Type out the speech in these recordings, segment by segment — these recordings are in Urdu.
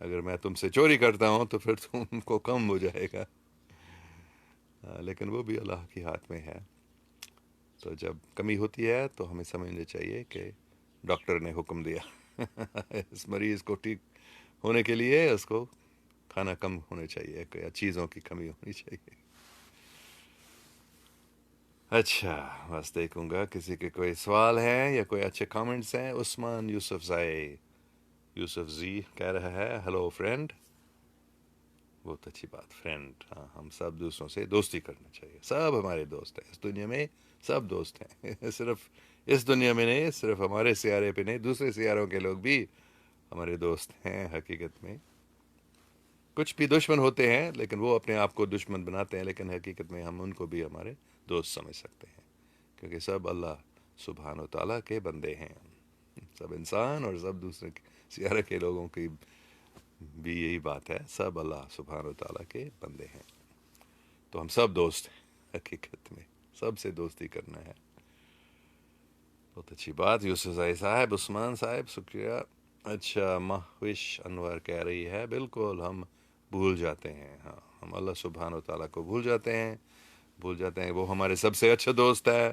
اگر میں تم سے چوری کرتا ہوں تو پھر تم کو کم ہو جائے گا، لیکن وہ بھی اللہ کے ہاتھ میں ہے۔ تو جب کمی ہوتی ہے تو ہمیں سمجھنا چاہیے کہ ڈاکٹر نے حکم دیا اس مریض کو ٹھیک ہونے کے لیے اس کو کھانا کم ہونا چاہیے یا چیزوں کی کمی ہونی چاہیے۔ اچھا، بس دیکھوں گا کسی کے کوئی سوال ہے یا کوئی اچھے کامنٹس ہیں۔ عثمان یوسف زی کہہ رہا ہے ہلو فرینڈ، بہت اچھی بات فرینڈ، ہاں ہم سب دوسروں سے دوستی کرنا چاہیے، سب ہمارے دوست ہیں اس دنیا میں، سب دوست ہیں صرف اس دنیا میں نہیں، صرف ہمارے سیارے پہ نہیں، دوسرے سیاروں کے لوگ بھی ہمارے دوست ہیں حقیقت میں۔ کچھ بھی دشمن ہوتے ہیں لیکن وہ اپنے آپ کو دشمن بناتے ہیں، لیکن حقیقت میں ہم ان کو بھی ہمارے دوست سمجھ سکتے ہیں، کیونکہ سب اللہ سبحانہ و تعالیٰ کے بندے ہیں، سب انسان اور سب دوسرے سیارے کے لوگوں کی بھی یہی بات ہے، سب اللہ سبحانہ و تعالیٰ کے بندے ہیں، تو ہم سب دوست ہیں حقیقت میں، سب سے دوستی کرنا ہے۔ بہت اچھی بات یوسف زائی صاحب، عثمان صاحب شکریہ۔ اچھا، مہوش انور کہہ رہی ہے بالکل ہم بھول جاتے ہیں، ہاں ہم اللہ سبحانہ و تعالیٰ کو بھول جاتے ہیں، وہ ہمارے سب سے اچھا دوست ہے،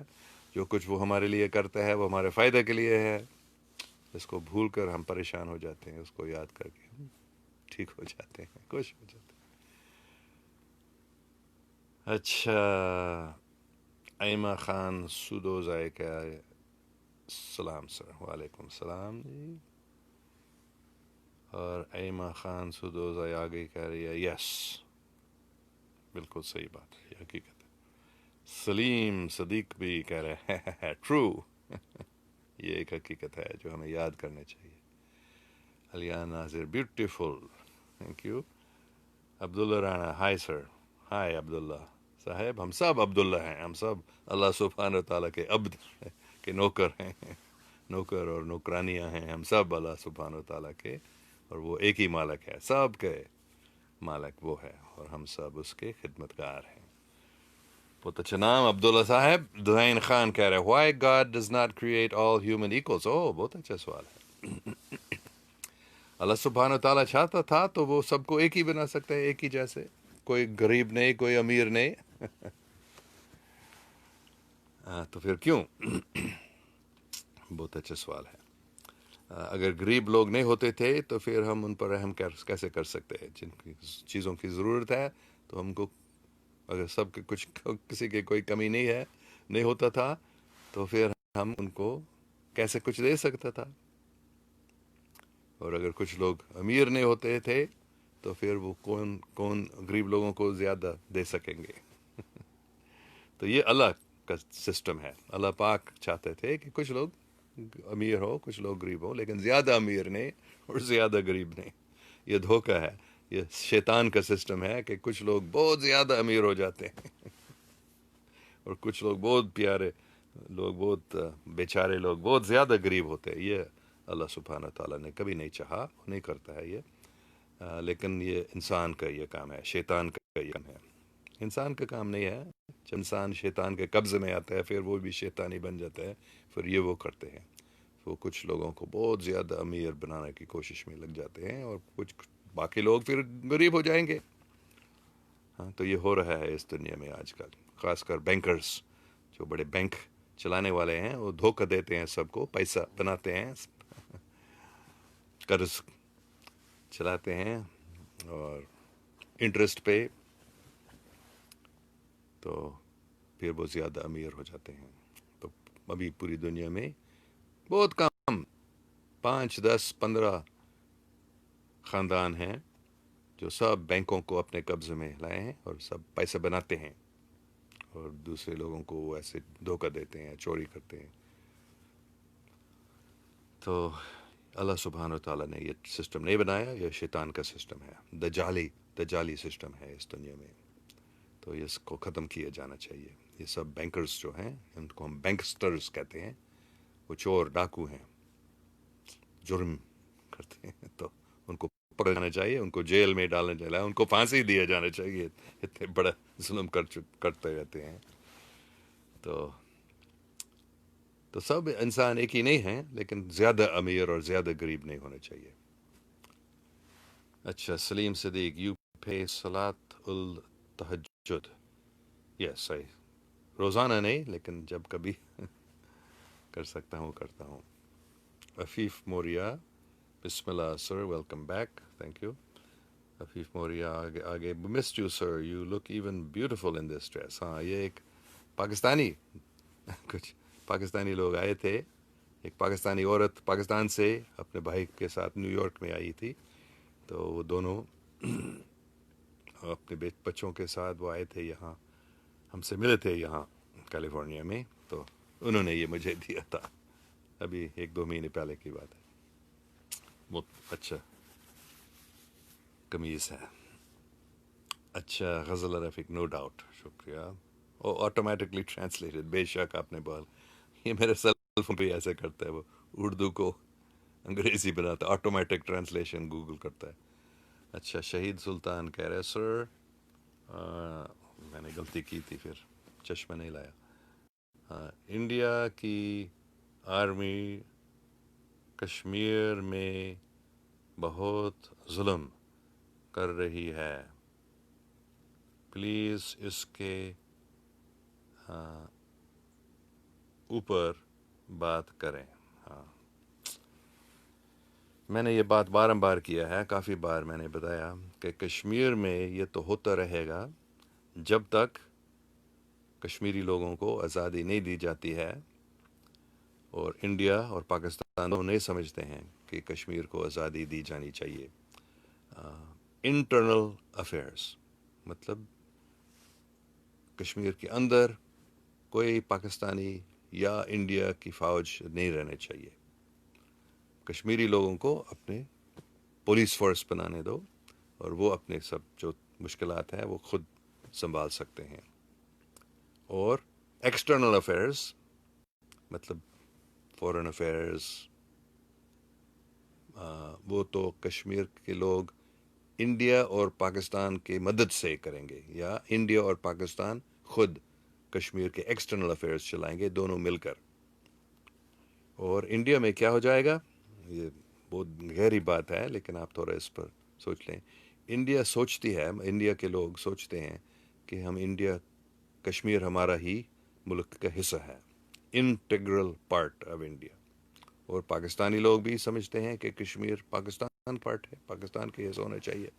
جو کچھ وہ ہمارے لیے کرتا ہے وہ ہمارے فائدہ کے لیے ہے، اس کو بھول کر ہم پریشان ہو جاتے ہیں، اس کو یاد کر کے ہم ٹھیک ہو جاتے ہیں، خوش ہو جاتے ہیں۔ اچھا، ایمہ خان سودو ذائقہ، السلام سر، وعلیکم السلام جی۔ اور ایمہ خان سودو ذائقہ آگے کہہ رہی ہے یس، بالکل صحیح بات ہے، یہ حقیقت ہے۔ سلیم صدیق بھی کہہ رہے ہیں ٹرو یہ ایک حقیقت ہے جو ہمیں یاد کرنا چاہیے۔ Aliyan Nazir beautiful, thank you. Abdullah Rana hi sir, hi Abdullah sahab, ہم سب عبداللہ ہیں، ہم سب اللہ سبحانہ تعالیٰ کے عبد کے نوکر ہیں، نوکر اور نوکرانیاں ہیں، ہم سب اللہ سبحانہ تعالیٰ کے، اور وہ ایک ہی مالک ہے، سب کے مالک وہ ہے، اور ہم سب اس کے خدمتگار ہیں۔ بہت اچھا نام عبداللہ صاحب۔ دزین خان کہہ رہے why God does not create all human equals, او بہت اچھا سوال ہے۔ اللہ سبحانہ تعالیٰ چاہتا تھا تو وہ سب کو ایک ہی بنا سکتا ہے، ایک ہی جیسے، کوئی غریب نہیں، کوئی امیر نہیں، تو پھر کیوں؟ بہت اچھا سوال ہے۔ اگر غریب لوگ نہیں ہوتے تھے تو پھر ہم ان پر رحم کیسے کر سکتے ہیں؟ جن کی چیزوں کی ضرورت ہے تو ہم کو، اگر سب کے کچھ کسی کے کوئی کمی نہیں ہے، نہیں ہوتا تھا، تو پھر ہم ان کو کیسے کچھ دے سکتا تھا؟ اور اگر کچھ لوگ امیر نہیں ہوتے تھے تو پھر وہ کون غریب لوگوں کو زیادہ دے سکیں گے؟ تو یہ اللہ کا سسٹم ہے۔ اللہ پاک چاہتے تھے کہ کچھ لوگ امیر ہو، کچھ لوگ غریب ہو، لیکن زیادہ امیر نہیں اور زیادہ غریب نہیں۔ یہ دھوکہ ہے، یہ شیطان کا سسٹم ہے کہ کچھ لوگ بہت زیادہ امیر ہو جاتے ہیں اور کچھ لوگ بہت پیارے لوگ، بہت بیچارے لوگ بہت زیادہ غریب ہوتے ہیں۔ یہ اللہ سبحانہ تعالیٰ نے کبھی نہیں چاہا، نہیں کرتا ہے یہ، لیکن یہ انسان کا یہ کام ہے، شیطان کا یہ کام ہے، انسان کا کام نہیں ہے۔ جب انسان شیطان کے قبضے میں آتا ہے پھر وہ بھی شیطانی بن جاتا ہے، پھر یہ وہ کرتے ہیں، وہ کچھ لوگوں کو بہت زیادہ امیر بنانے کی کوشش میں لگ جاتے ہیں اور کچھ باقی لوگ پھر غریب ہو جائیں گے۔ ہاں، تو یہ ہو رہا ہے اس دنیا میں آج کل، خاص کر بینکرز، جو بڑے بینک چلانے والے ہیں، وہ دھوکہ دیتے ہیں، سب کو پیسہ بناتے ہیں، قرض چلاتے ہیں اور انٹرسٹ پہ، تو پھر وہ زیادہ امیر ہو جاتے ہیں۔ تو ابھی پوری دنیا میں بہت کم 5 10 15 خاندان ہیں جو سب بینکوں کو اپنے قبضے میں لائے ہیں اور سب پیسہ بناتے ہیں اور دوسرے لوگوں کو وہ ایسے دھوکہ دیتے ہیں، چوری کرتے ہیں۔ تو اللہ سبحانہ و تعالیٰ نے یہ سسٹم نہیں بنایا، یہ شیطان کا سسٹم ہے، دجالی سسٹم ہے اس دنیا میں، تو اس کو ختم کیا جانا چاہیے۔ یہ سب بینکرز جو ہیں، ان کو ہم بینکسٹرز کہتے ہیں، وہ چور ڈاکو ہیں، جرم کرتے ہیں، تو ان کو پکڑا جانا چاہیے، ان کو جیل میں ڈالنا چاہیے، ان کو پھانسی دیا جانا چاہیے، اتنے بڑا ظلم کرتے رہتے ہیں۔ تو سب انسان ایک ہی نہیں ہیں، لیکن زیادہ امیر اور زیادہ غریب نہیں ہونا چاہیے۔ اچھا سلیم صدیق یو پے صلاۃ التہجد. یس صحیح. روزانہ نہیں لیکن جب کبھی کر سکتا ہوں کرتا ہوں. عفیف موریا بسم اللہ sir welcome back thank you. Afif Maurya آگے آگے missed you sir you look even beautiful in this dress. ہاں یہ ایک پاکستانی کچھ پاکستانی لوگ آئے تھے. ایک پاکستانی عورت پاکستان سے اپنے بھائی کے ساتھ نیو یارک میں آئی تھی. تو وہ دونوں اپنے بچوں کے ساتھ وہ آئے تھے یہاں ہم سے ملے تھے یہاں کیلیفورنیا میں. تو انہوں نے یہ مجھے دیا تھا ابھی 1-2 مہینے پہلے کی بات ہے. بہت اچھا قمیض ہے. اچھا غزل رفیق نو ڈاؤٹ شکریہ. او آٹومیٹکلی ٹرانسلیٹڈ بے شک آپ نے بول یہ میرے سیل فون پہ ایسے کرتا ہے وہ اردو کو انگریزی بناتا ہے آٹومیٹک ٹرانسلیشن گوگل کرتا ہے. اچھا شہید سلطان کہہ رہے سر میں نے غلطی کی تھی پھر چشمہ نہیں لایا. انڈیا کی آرمی کشمیر میں بہت ظلم کر رہی ہے پلیز اس کے اوپر بات کریں. ہاں میں نے یہ بات بارمبار کیا ہے کافی بار میں نے بتایا کہ کشمیر میں یہ تو ہوتا رہے گا جب تک کشمیری لوگوں کو آزادی نہیں دی جاتی ہے. اور انڈیا اور پاکستان دونوں نہیں سمجھتے ہیں کہ کشمیر کو آزادی دی جانی چاہیے. انٹرنل افیئرس مطلب کشمیر کے اندر کوئی پاکستانی یا انڈیا کی فوج نہیں رہنے چاہیے. کشمیری لوگوں کو اپنے پولیس فورس بنانے دو اور وہ اپنے سب جو مشکلات ہیں وہ خود سنبھال سکتے ہیں. اور ایکسٹرنل افیئرس مطلب فورن افیئرس وہ تو کشمیر کے لوگ انڈیا اور پاکستان کی مدد سے کریں گے یا انڈیا اور پاکستان خود کشمیر کے ایکسٹرنل افیئرس چلائیں گے دونوں مل کر. اور انڈیا میں کیا ہو جائے گا یہ بہت گہری بات ہے لیکن آپ تھوڑا اس پر سوچ لیں. انڈیا سوچتی ہے انڈیا کے لوگ سوچتے ہیں کہ ہم انڈیا کشمیر ہمارا ہی ملک کا حصہ ہے انٹیگرل پارٹ آف انڈیا. اور پاکستانی لوگ بھی سمجھتے ہیں کہ کشمیر پاکستان پارٹ ہے پاکستان کے حصہ ہونا چاہیے.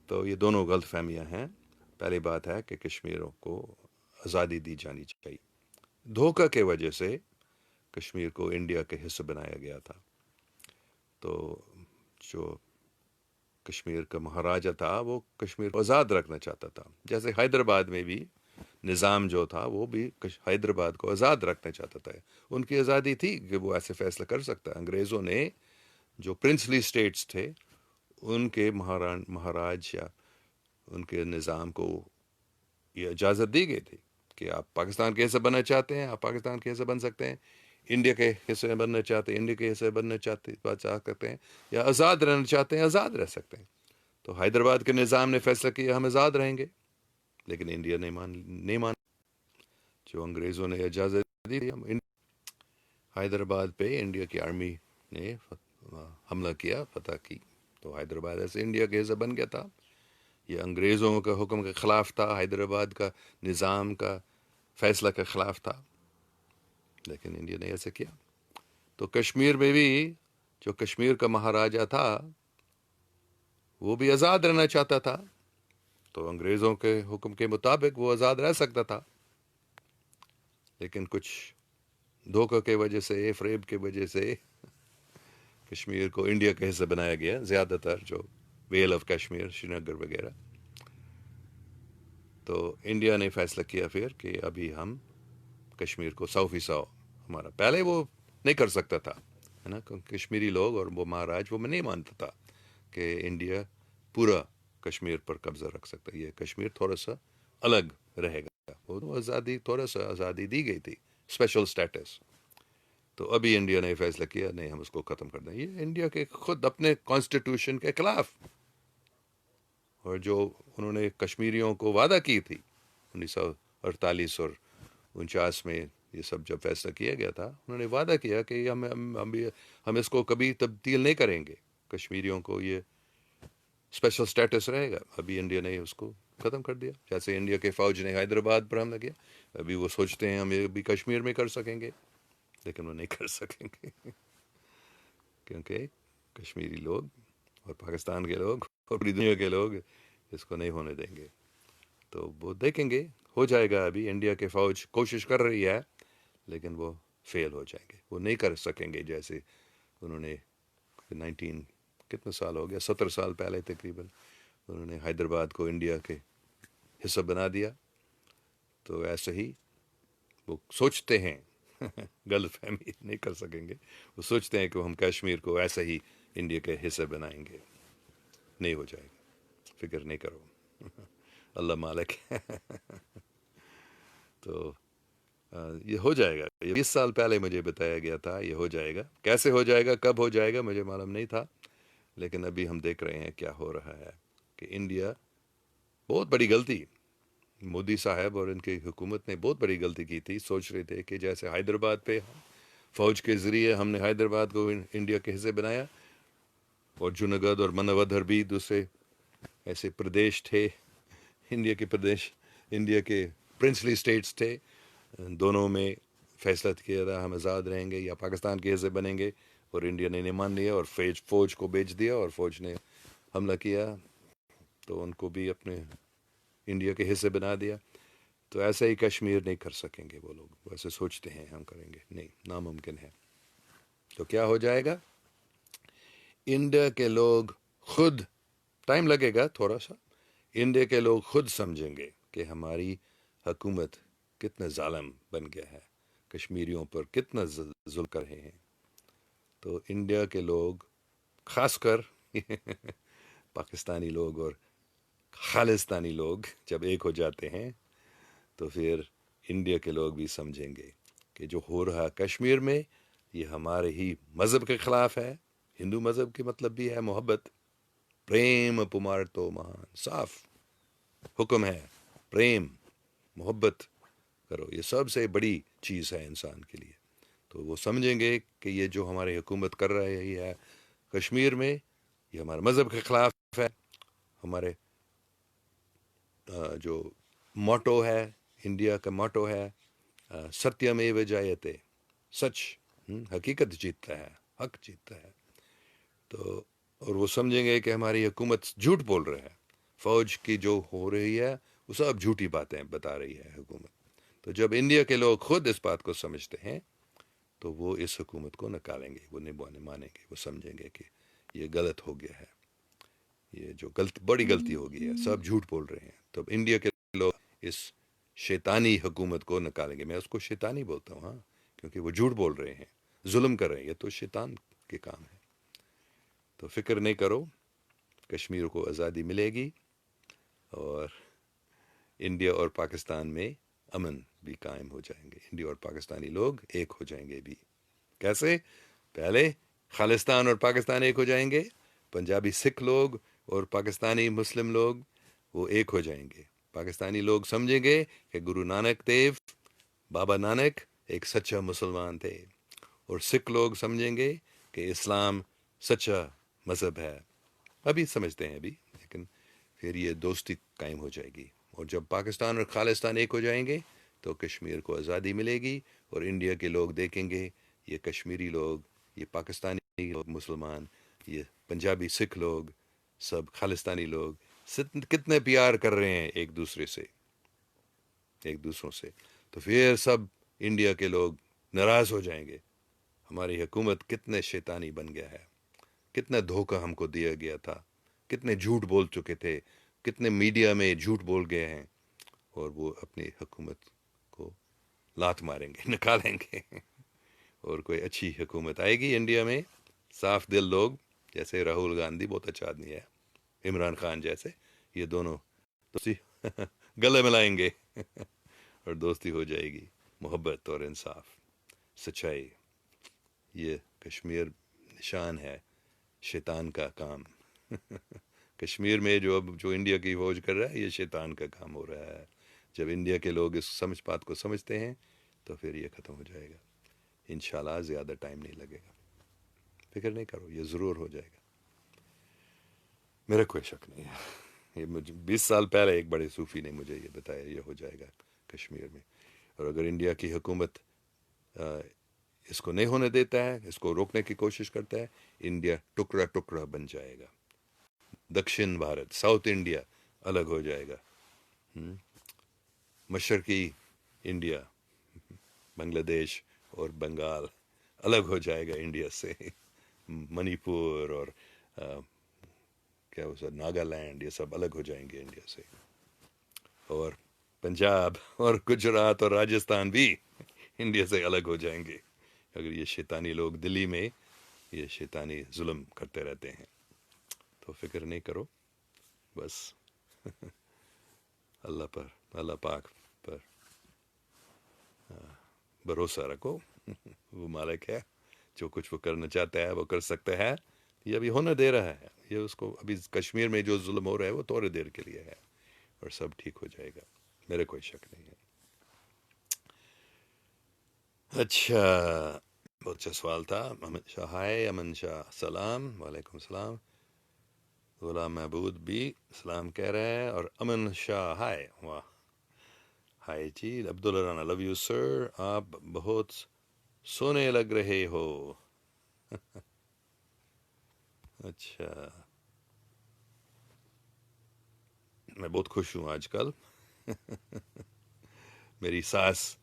تو یہ دونوں غلط فہمیاں ہیں. پہلی بات ہے کہ کشمیروں کو آزادی دی جانی چاہیے. دھوکہ کی وجہ سے کشمیر کو انڈیا کے حصہ بنایا گیا تھا. تو جو کشمیر کا مہاراجہ تھا وہ کشمیر کو آزاد رکھنا چاہتا تھا. جیسے حیدرآباد میں بھی نظام جو تھا وہ بھی حیدرآباد کو آزاد رکھنا چاہتا تھا. ان کی آزادی تھی کہ وہ ایسے فیصلہ کر سکتا. انگریزوں نے جو پرنسلی اسٹیٹس تھے ان کے مہاراج یا ان کے نظام کو یہ اجازت دی گئی تھی کہ آپ پاکستان کے حصہ بننا چاہتے ہیں آپ پاکستان کے حصہ بن سکتے ہیں. انڈیا کے حصے بننا چاہتے ہیں انڈیا کے حصے بننا چاہ سکتے ہیں یا آزاد رہنا چاہتے ہیں آزاد رہ سکتے ہیں. تو حیدرآباد کے نظام نے فیصلہ کیا ہم آزاد رہیں گے لیکن انڈیا نہیں مان. جو انگریزوں نے اجازت دی تھی حیدرآباد پہ انڈیا کی آرمی نے حملہ کیا فتح کی تو حیدرآباد ایسے انڈیا کے حصہ بن گیا تھا. یہ انگریزوں کا حکم کے خلاف تھا حیدرآباد کا نظام کا فیصلہ کے خلاف تھا لیکن انڈیا نے ایسے کیا. تو کشمیر میں بھی جو کشمیر کا مہاراجہ تھا وہ بھی آزاد رہنا چاہتا تھا. تو انگریزوں کے حکم کے مطابق وہ آزاد رہ سکتا تھا لیکن کچھ دھوکہ کی وجہ سے فریب کی وجہ سے کشمیر کو انڈیا کا حصہ بنایا گیا. زیادہ تر جو ویل آف کشمیر شری نگر وغیرہ. تو انڈیا نے فیصلہ کیا پھر کہ ابھی ہم کشمیر کو 100% ہمارا. پہلے وہ نہیں کر سکتا تھا ہے نا کشمیری لوگ اور وہ مہاراج وہ نہیں مانتا تھا کہ انڈیا پورا کشمیر پر قبضہ رکھ سکتا. یہ کشمیر تھوڑا سا الگ رہے گا. وہ آزادی تھوڑا سا آزادی دی گئی تھی اسپیشل اسٹیٹس. تو ابھی انڈیا نے فیصلہ کیا نہیں ہم اس کو ختم کر دیں. یہ انڈیا کے خود اپنے کانسٹیٹیوشن کے خلاف. اور جو انہوں نے کشمیریوں کو وعدہ کی تھی 1948 اور 49 میں یہ سب جب فیصلہ کیا گیا تھا انہوں نے وعدہ کیا کہ ہم اس کو کبھی تبدیل نہیں کریں گے. کشمیریوں کو یہ اسپیشل اسٹیٹس رہے گا. ابھی انڈیا نے اس کو ختم کر دیا. جیسے انڈیا کے فوج نے حیدرآباد پر حملہ کیا, ابھی وہ سوچتے ہیں ہم یہ بھی کشمیر میں کر سکیں گے, لیکن وہ نہیں کر سکیں گے کیونکہ کشمیری لوگ اور پاکستان کے لوگ اور پوری دنیا کے لوگ اس کو نہیں ہونے دیں گے. تو وہ دیکھیں گے, ہو جائے گا. ابھی انڈیا کے فوج کوشش کر رہی ہے, لیکن وہ فیل ہو جائیں گے. وہ نہیں کر سکیں گے جیسے انہوں نے 19 کتنے سال ہو گیا, 70 سال پہلے تقریباً انہوں نے حیدرآباد کو انڈیا کے حصہ بنا دیا. تو ایسے ہی وہ سوچتے ہیں غلط فہمی نہیں کر سکیں گے. وہ سوچتے ہیں کہ ہم کشمیر کو ایسے ہی انڈیا کے حصہ بنائیں گے. نہیں ہو جائے گا, فکر نہیں کرو. اللہ مالک ہے. تو یہ ہو جائے گا. 20 سال پہلے مجھے بتایا گیا تھا یہ ہو جائے گا. کیسے ہو جائے گا, کب ہو جائے گا, مجھے معلوم نہیں تھا. لیکن ابھی ہم دیکھ رہے ہیں کیا ہو رہا ہے کہ انڈیا بہت بڑی غلطی, مودی صاحب اور ان کی حکومت نے بہت بڑی غلطی کی تھی. سوچ رہے تھے کہ جیسے حیدرآباد پہ فوج کے ذریعے ہم نے حیدرآباد کو انڈیا کے حصے بنایا, اور جوناگڑھ اور منودھر بھی دوسرے ایسے پردیش تھے, انڈیا کے پردیش, انڈیا کے پرنسلی اسٹیٹس تھے. دونوں میں فیصلہ کیا تھا ہم آزاد رہیں گے یا پاکستان کے حصے بنیں گے, اور انڈیا نے نہیں مان لیا اور فوج کو بیچ دیا, اور فوج نے حملہ کیا تو ان کو بھی اپنے انڈیا کے حصے بنا دیا. تو ایسا ہی کشمیر نہیں کر سکیں گے وہ لوگ. ویسے سوچتے ہیں ہم کریں گے, نہیں, ناممکن ہے. تو کیا ہو جائے گا, انڈیا کے لوگ خود, ٹائم لگے گا تھوڑا سا, انڈیا کے لوگ خود سمجھیں گے کہ ہماری حکومت کتنا ظالم بن گیا ہے, کشمیریوں پر کتنا ظلم کر رہے ہیں. تو انڈیا کے لوگ, خاص کر پاکستانی لوگ اور خالصتانی لوگ جب ایک ہو جاتے ہیں, تو پھر انڈیا کے لوگ بھی سمجھیں گے کہ جو ہو رہا کشمیر میں یہ ہمارے ہی مذہب کے خلاف ہے. ہندو مذہب کی مطلب بھی ہے محبت, پریم پمار تو مہان, صاف حکم ہے پریم, محبت کرو. یہ سب سے بڑی چیز ہے انسان کے لیے. تو وہ سمجھیں گے کہ یہ جو ہماری حکومت کر رہی ہے کشمیر میں, یہ ہمارے مذہب کے خلاف ہے. ہمارے جو موٹو ہے, انڈیا کا موٹو ہے ستیم ایو جایتے, سچ, حقیقت جیتتا ہے, حق جیتتا ہے. تو اور وہ سمجھیں گے کہ ہماری حکومت جھوٹ بول رہا ہے. فوج کی جو ہو رہی ہے وہ سب جھوٹی باتیں بتا رہی ہے حکومت. تو جب انڈیا کے لوگ خود اس بات کو سمجھتے ہیں تو وہ اس حکومت کو نکالیں گے, وہ نہیں مانیں گے. وہ سمجھیں گے کہ یہ غلط ہو گیا ہے, یہ جو بڑی غلطی ہو گئی ہے, سب جھوٹ بول رہے ہیں. تو انڈیا کے لوگ اس شیطانی حکومت کو نکالیں گے. میں اس کو شیطانی بولتا ہوں, ہاں, کیونکہ وہ جھوٹ بول رہے ہیں, ظلم کر رہے ہیں. یہ تو شیطان کے کام ہے. تو فکر نہیں کرو, کشمیر کو آزادی ملے گی, اور انڈیا اور پاکستان میں امن بھی قائم ہو جائیں گے. انڈیا اور پاکستانی لوگ ایک ہو جائیں گے بھی. کیسے؟ پہلے خالستان اور پاکستان ایک ہو جائیں گے, پنجابی سکھ لوگ اور پاکستانی مسلم لوگ وہ ایک ہو جائیں گے. پاکستانی لوگ سمجھیں گے کہ گرو نانک دیو, بابا نانک ایک سچا مسلمان تھے, اور سکھ لوگ سمجھیں گے کہ اسلام سچا مذہب ہے. ابھی سمجھتے ہیں ابھی, لیکن پھر یہ دوستی قائم ہو جائے گی. اور جب پاکستان اور خالستان ایک ہو جائیں گے تو کشمیر کو آزادی ملے گی, اور انڈیا کے لوگ دیکھیں گے یہ کشمیری لوگ, یہ پاکستانی لوگ مسلمان, یہ پنجابی سکھ لوگ, سب خالستانی لوگ کتنے پیار کر رہے ہیں ایک دوسرے سے, ایک دوسروں سے. تو پھر سب انڈیا کے لوگ ناراض ہو جائیں گے, ہماری حکومت کتنے شیطانی بن گیا ہے, کتنا دھوکہ ہم کو دیا گیا تھا, کتنے جھوٹ بول چکے تھے, کتنے میڈیا میں جھوٹ بول گئے ہیں. اور وہ اپنی حکومت کو لات ماریں گے, نکالیں گے, اور کوئی اچھی حکومت آئے گی انڈیا میں. صاف دل لوگ, جیسے راہل گاندھی بہت اچھا آدمی ہے, عمران خان جیسے, یہ دونوں دوستی گلے ملائیں گے اور دوستی ہو جائے گی. محبت اور انصاف, سچائی, یہ کشمیر نشان ہے شیطان کا کام. کشمیر میں جو انڈیا کی فوج کر رہا ہے یہ شیطان کا کام ہو رہا ہے. جب انڈیا کے لوگ اس بات کو سمجھتے ہیں تو پھر یہ ختم ہو جائے گا. انشاءاللہ زیادہ ٹائم نہیں لگے گا, فکر نہیں کرو, یہ ضرور ہو جائے گا. میرا کوئی شک نہیں ہے، یہ مجھے 20 سال پہلے ایک بڑے صوفی نے مجھے یہ بتایا یہ ہو جائے گا کشمیر میں، اور اگر انڈیا کی حکومت آ، اس کو نہیں ہونے دیتا ہے، اس کو روکنے کی کوشش کرتا ہے، انڈیا ٹکڑا ٹکڑا بن جائے گا، دکشن بھارت ساؤتھ انڈیا الگ ہو جائے گا، مشرقی انڈیا بنگلہ دیش اور بنگال الگ ہو جائے گا انڈیا سے، منی پور اور آ، کیا وہ سب ناگالینڈ یہ سب الگ ہو جائیں گے انڈیا سے، اور پنجاب اور گجرات اور راجستھان بھی انڈیا سے الگ ہو جائیں گے اگر یہ شیطانی لوگ دلی میں یہ شیطانی ظلم کرتے رہتے ہیں، تو فکر نہیں کرو، بس اللہ پر، اللہ پاک پر بھروسہ رکھو، وہ مالک ہے، جو کچھ وہ کرنا چاہتا ہے وہ کر سکتا ہے، یہ ابھی ہونا دے رہا ہے، یہ اس کو ابھی کشمیر میں جو ظلم ہو رہا ہے وہ تھوڑی دیر کے لیے ہے، اور سب ٹھیک ہو جائے گا، میرے کوئی شک نہیں ہے۔ اچھا، بہت اچھا سوال تھا۔ امن شاہ ہائے، امن شاہ سلام، وعلیکم السلام، غلام محبود بھی سلام کہہ رہے ہیں، اور امن شاہ ہائے، واہ، ہائے جی، عبداللہ رانا لو یو سر، آپ بہت سونے لگ رہے ہو۔ اچھا، میں بہت خوش ہوں آج کل، میری ساس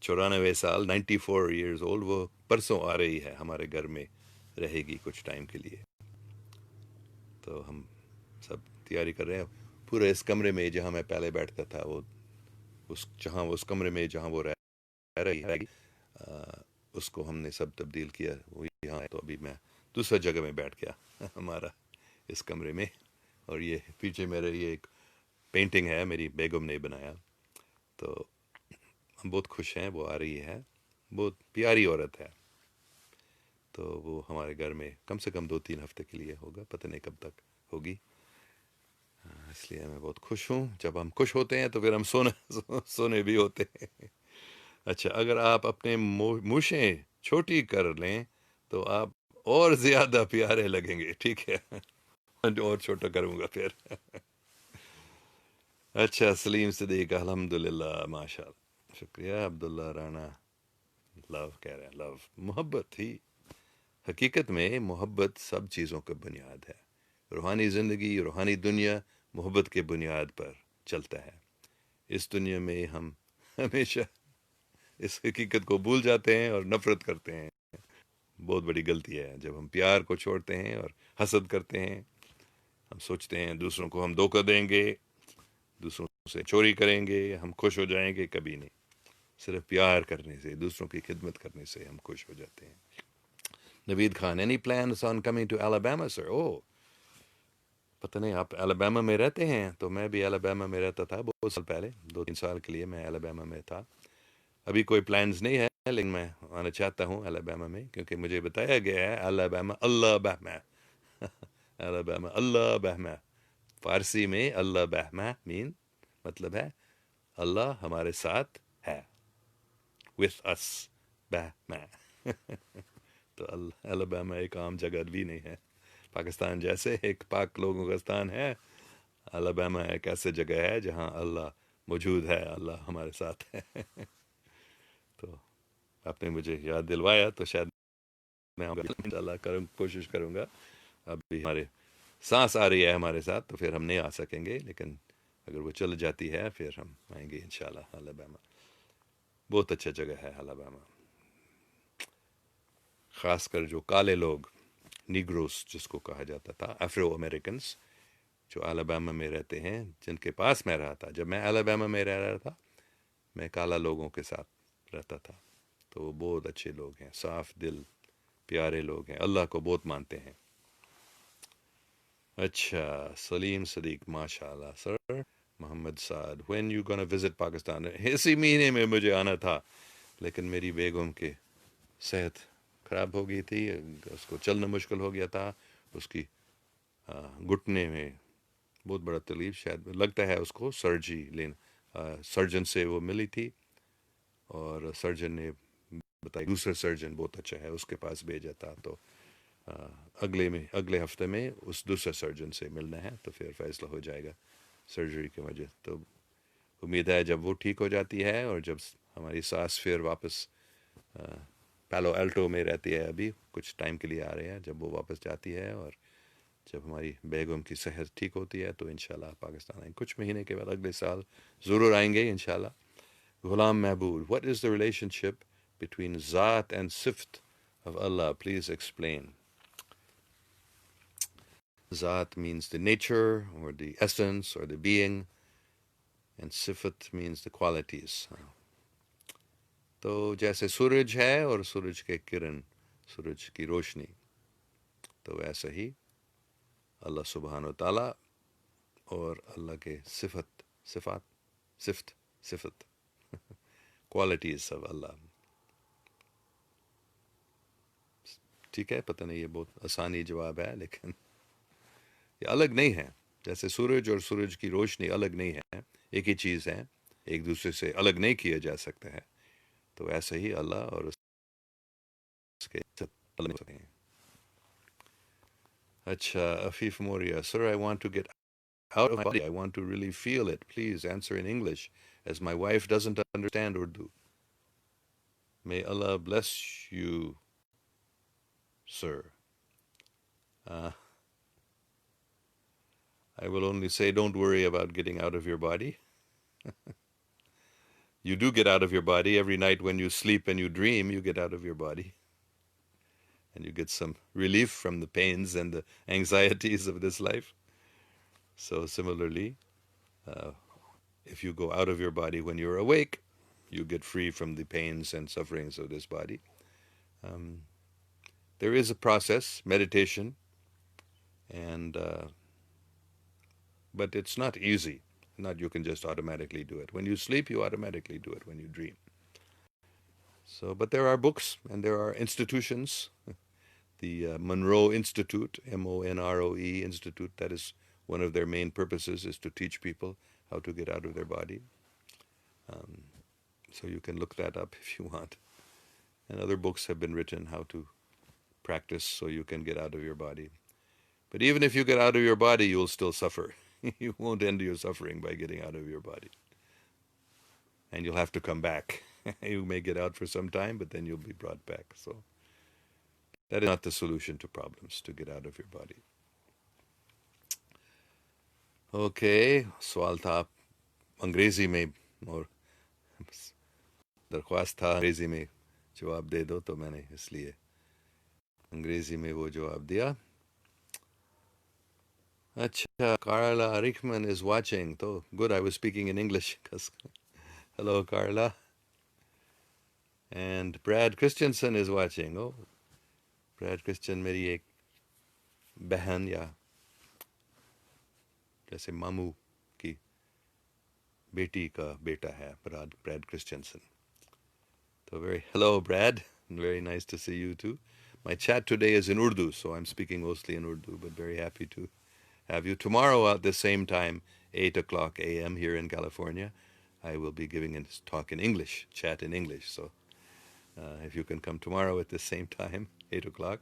94 سال 94 ایئرز اولڈ، وہ پرسوں آ رہی ہے ہمارے گھر میں، رہے گی کچھ ٹائم کے لیے، تو ہم سب تیاری کر رہے ہیں، پورے اس کمرے میں جہاں میں پہلے بیٹھتا تھا، وہ اس کمرے میں جہاں وہ رہ رہی ہے، اس کو ہم نے سب تبدیل کیا، وہ یہاں ہے، تو ابھی میں دوسرا جگہ میں بیٹھ گیا ہمارا اس کمرے میں، اور یہ پیچھے میرے یہ ایک پینٹنگ ہے میری بیگم نے بنایا، تو ہم بہت خوش ہیں، وہ آ رہی ہے، بہت پیاری عورت ہے، تو وہ ہمارے گھر میں کم سے کم 2-3 ہفتے کے لیے ہوگا، پتہ نہیں کب تک ہوگی، اس لیے میں بہت خوش ہوں، جب ہم خوش ہوتے ہیں تو پھر ہم سونے بھی ہوتے ہیں۔ اچھا، اگر آپ اپنے مونچھیں چھوٹی کر لیں تو آپ اور زیادہ پیارے لگیں گے، ٹھیک ہے؟ اور چھوٹا کروں گا پھر۔ اچھا، سلیم صدیق، الحمد للہ، ماشاء اللہ، شکریہ، عبداللہ رانا لو کہہ رہے ہیں، لو محبت ہی، حقیقت میں محبت سب چیزوں کا بنیاد ہے، روحانی زندگی، روحانی دنیا محبت کے بنیاد پر چلتا ہے، اس دنیا میں ہم ہمیشہ اس حقیقت کو بھول جاتے ہیں اور نفرت کرتے ہیں، بہت بڑی غلطی ہے جب ہم پیار کو چھوڑتے ہیں اور حسد کرتے ہیں، ہم سوچتے ہیں دوسروں کو ہم دھوکہ دیں گے، دوسروں سے چوری کریں گے، ہم خوش ہو جائیں گے، کبھی نہیں، صرف پیار کرنے سے، دوسروں کی خدمت کرنے سے ہم خوش ہو جاتے ہیں۔ Naveed Khan, any plans on coming to Alabama sir؟ پتہ نہیں، آپ الاباما میں رہتے ہیں، تو میں بھی الاباما میں رہتا تھا بہت سال پہلے، 2-3 سال کے لیے میں الاباما میں تھا، ابھی کوئی پلانز نہیں ہے، لیکن میں آنا چاہتا ہوں الاباما میں، کیونکہ مجھے بتایا گیا ہے الاباما اللہ بہما الاباما اللہ بہما، فارسی میں اللہ بہما مطلب ہے اللہ ہمارے ساتھ ہے، with us، بہما تو الاباما ایک عام جگہ بھی نہیں ہے، پاکستان جیسے ایک پاک لوگوں کا ستان ہے، الاباما ایک ایسے جگہ ہے جہاں اللہ موجود ہے، اللہ ہمارے ساتھ ہے تو آپ نے مجھے یاد دلوایا، تو شاید میں انشاءاللہ کوشش کروں گا، ابھی ہمارے سانس آ رہی ہے ہمارے ساتھ، تو پھر ہم نہیں آ سکیں گے، لیکن اگر وہ چل جاتی ہے پھر ہم آئیں گے انشاءاللہ الاباما، بہت اچھا جگہ ہے الاباما، خاص کر جو کالے لوگ، نیگروس جس کو کہا جاتا تھا، افرو امریکنس، جو الاباما میں رہتے ہیں، جن کے پاس میں رہا تھا، جب میں الاباما میں رہ رہا تھا، میں کالا لوگوں کے ساتھ رہتا تھا، تو وہ بہت اچھے لوگ ہیں، صاف دل، پیارے لوگ ہیں، اللہ کو بہت مانتے ہیں۔ اچھا، سلیم صدیق، ماشاء اللہ سر، محمد سعد، when you gonna visit Pakistan? اسی مہینے میں مجھے آنا تھا، لیکن میری بیگم کے صحت خراب ہو گئی تھی، اس کو چلنا مشکل ہو گیا تھا، اس کی گھٹنے میں بہت بڑا تکلیف، شاید لگتا ہے اس کو سرجری سرجن سے وہ ملی تھی، اور سرجن نے بتایا، دوسرا سرجن بہت اچھا ہے، اس کے پاس بھیجا تھا، تو اگلے ہفتے میں اس دوسرے سرجن سے ملنا ہے، تو پھر فیصلہ ہو جائے گا سرجری کی وجہ. تو امید ہے جب وہ ٹھیک ہو جاتی ہے، اور جب ہماری سانس پھر واپس پیلو الٹو میں رہتی ہے، ابھی کچھ ٹائم کے لیے آ رہے ہیں، جب وہ واپس جاتی ہے اور جب ہماری بیگم کی صحت ٹھیک ہوتی ہے، تو انشاءاللہ پاکستان آئیں. کچھ مہینے کے بعد اگلے سال ضرور آئیں گے انشاءاللہ. غلام محبوب, what is the relationship between Zat and Sift of Allah? Please explain. Zat means the nature or the essence or the being, and Sifat means the qualities. تو جیسے سورج ہے اور سورج کے کرن، سورج کی روشنی، تو ویسا ہی اللہ سبحانہ و تعالیٰ اور اللہ کے صفت کوالٹیز آف اللہ. ٹھیک ہے، پتہ نہیں یہ بہت آسانی جواب ہے، لیکن یہ الگ نہیں ہے. جیسے سورج اور سورج کی روشنی الگ نہیں ہے، ایک ہی چیز ہے، ایک دوسرے سے الگ نہیں کیا جا سکتا ہے. تو ایسا ہی اللہ اور اس کے الگ نہیں سکتے ہیں. اچھا، Afif Maurya, sir, I want to get out of my body. I want to really feel it. Please answer in English, as my wife doesn't understand Urdu. May Allah bless you, sir. Uh, I will only say, don't worry about getting out of your body. You do get out of your body. Every night when you sleep and you dream, you get out of your body. And you get some relief from the pains and the anxieties of this life. So similarly, if you go out of your body when you're awake, you get free from the pains and sufferings of this body. There is a process, meditation, and but it's not easy. Not you can just automatically do it. When you sleep, you automatically do it when you dream. So, but there are books and there are institutions. The Monroe Institute, Monroe Institute, that is one of their main purposes, is to teach people how to get out of their body. So you can look that up if you want. And other books have been written how to practice so you can get out of your body. But even if you get out of your body, you'll still suffer. You won't end your suffering by getting out of your body. And you'll have to come back. You may get out for some time, but then you'll be brought back. So that is not the solution to problems, to get out of your body. Okay, سوال تھا آپ انگریزی میں، اور درخواست تھا انگریزی میں جواب دے دو، تو میں نے اس لیے انگریزی میں وہ جواب دیا. اچھا، Carla Rickman is watching. So good, I was speaking in English. Hello, Carla. And Brad Christensen is watching. Oh, Brad Christian میری ایک بہن یا جیسے ماموں کی بیٹی کا بیٹا ہے، Brad Christensen. So hello, Brad. Very nice to see you too. My chat today is in Urdu, so I'm speaking mostly in Urdu, but very happy to have you. Tomorrow at the same time, 8 o'clock a.m. here in California, I will be giving a talk in English, chat in English. So if you can come tomorrow at the same time, 8 o'clock,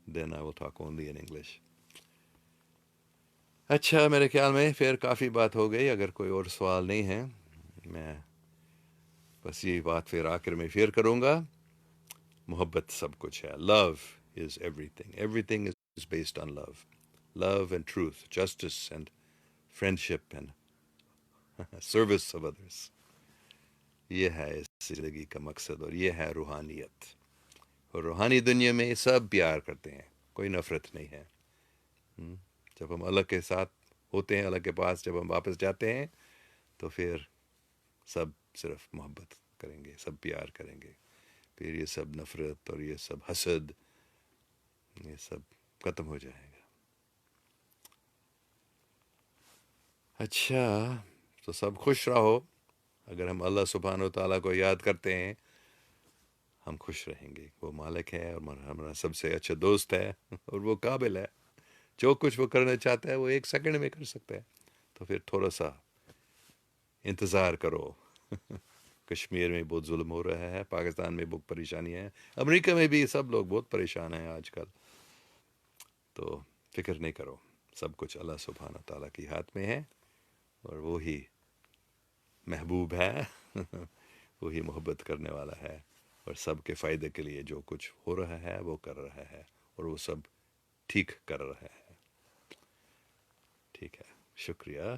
then I will talk only in English. اچھا، میرے خیال میں پھر کافی بات ہو گئی. اگر کوئی اور سوال نہیں ہے، میں بس یہ بات پھر آخر میں پھر کروں گا. محبت سب کچھ ہے. Love is everything. Everything is based on love. Love and truth, justice and friendship and service of others. یہ ہے اس زندگی کا مقصد، اور یہ ہے روحانیت. اور روحانی دنیا میں سب پیار کرتے ہیں، کوئی نفرت نہیں ہے. جب ہم اللہ کے ساتھ ہوتے ہیں، اللہ کے پاس جب ہم واپس جاتے ہیں، تو پھر سب صرف محبت کریں گے، سب پیار کریں گے. پھر یہ سب نفرت اور یہ سب حسد، یہ سب ختم ہو جائے گا. اچھا، تو سب خوش رہو. اگر ہم اللہ سبحانہ و تعالیٰ کو یاد کرتے ہیں، ہم خوش رہیں گے. وہ مالک ہے اور ہمارا سب سے اچھا دوست ہے، اور وہ قابل ہے. جو کچھ وہ کرنا چاہتا ہے وہ 1 سیکنڈ میں کر سکتا ہے. تو پھر تھوڑا سا انتظار کرو. کشمیر میں بہت ظلم ہو رہا ہے، پاکستان میں بہت پریشانی ہے، امریکہ میں بھی سب لوگ بہت پریشان ہیں آج کل. تو فکر نہیں کرو، سب کچھ اللہ سبحانہ تعالیٰ کی ہاتھ میں ہے، اور وہی محبوب ہے وہی محبت کرنے والا ہے، اور سب کے فائدے کے لیے جو کچھ ہو رہا ہے وہ کر رہا ہے، اور وہ سب ٹھیک کر رہا ہے. ٹھیک ہے، شکریہ،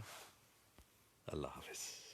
اللہ حافظ.